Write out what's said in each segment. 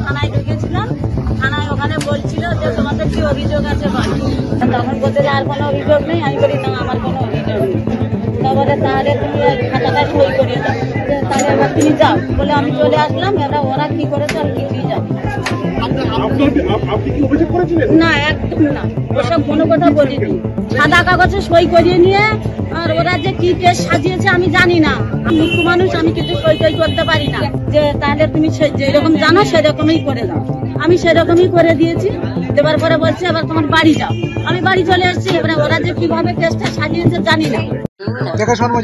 থানায় ঢুকেছিলাম। থানায় ওখানে বলছিল যে তোমাদের কি অভিযোগ আছে বলো। তখন বলতে যে আর কোনো অভিযোগ নেই। আমি বলি না, আমার কোনো অভিযোগ নেই। তারপরে তাহলে তুমি খাতাটা সই করিয়ে দাও। তাহলে এবার তুমি যাও বলে আমি চলে আসলাম। এবার ওরা কি করেছে আমি কিছুই জানি না, একদম না। ওসব কোনো কথা বলিনি। সাদা কাগজে সই করিয়ে নিয়ে আর ওরা যে কি কেস সাজিয়েছে আমি জানি না। আমি মুখ্য মানুষ, আমি কিছু সই টই করতে পারি না। যে তাহলে তুমি যেরকম জানো সেরকমই করে দাও। আমি সেরকমই করে দিয়েছি। দেওয়ার পরে বলছে এবার তোমার বাড়ি যাও। আমি বাড়ি চলে এসেছি। এবারে ওরা যে কিভাবে কেসটা সাজিয়েছে জানি না। রেখা শর্মা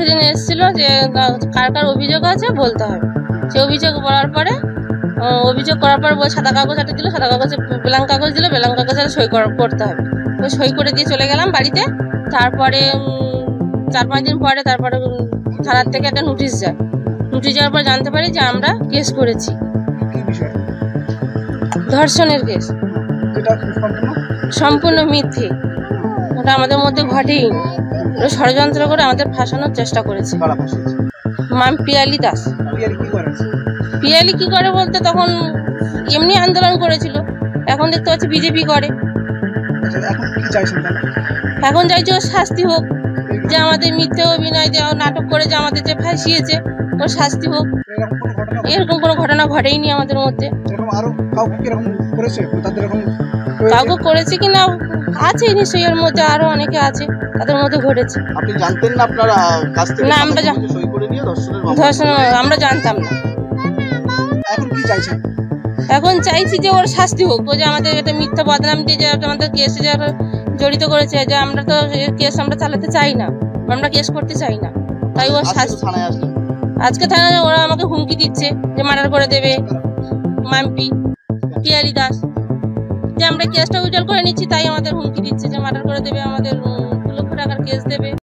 যেদিন এসেছিল যে কার কার অভিযোগ আছে বলতে হবে। সে অভিযোগ বলার পরে অভিযোগ করার পর সাদা কাগজ একটা দিল, সাদা কাগজে ব্ল্যাঙ্ক কাগজ দিল, ব্ল্যাঙ্ক কাগজে সই করতে হবে। ওই সই করে দিয়ে চলে গেলাম বাড়িতে। তারপরে 4-5 দিন পরে তারপরে থানার থেকে একটা নোটিশ যায়। নোটিশ যাওয়ার পর জানতে পারি যে আমরা কেস করেছি, ধর্ষণের কেস। সম্পূর্ণ মিথ্যে, ওটা আমাদের মধ্যে ঘটেই। ষড়যন্ত্র করে আমাদের ফাঁসানোর চেষ্টা করেছে। পিয়ালি দাস। পিয়ালি কি করে বলতে তখন এমনি আন্দোলন করেছিল, এখন দেখতে পাচ্ছি বিজেপি করে। এখন চাইছে ওর শাস্তি হোক, যে আমাদের মিথ্যে অভিনয় যে নাটক করে যে আমাদের যে ফাঁসিয়েছে ওর শাস্তি হোক। এরকম কোনো ঘটনা ঘটেইনি আমাদের মধ্যে। কাউকে করেছে কিনা আছে নিশ্চয়ই, এর মধ্যে আরো অনেকে আছে, তাদের মধ্যে ঘটেছে। আপনি জানতেন না? আপনারা কাছ থেকে না, আমরা সই করে নিয়ে ধর্ষণ আমরা জানতাম না। এখন কি চাইছেন? এখন চাইছি যে ওর শাস্তি হোক। ও যে আমাদের একটা মিথ্যা বদনাম দিয়ে যে আমাদের কেসে যে জড়িত করেছে, যে আমরা তো কেস আমরা চালাতে চাই না, আমরা কেস করতে চাই না। তাই ওর শাস্তি। আজকে থানায় ওরা আমাকে হুমকি দিচ্ছে যে মার্ডার করে দেবে। মাম্পি পিয়ালি দাস, যে আমরা কেসটা উইথড্র করে নিচ্ছি তাই আমাদের হুমকি দিচ্ছে যে মার্ডার করে দেবে, আমাদের 2 লক্ষ টাকার কেস দেবে।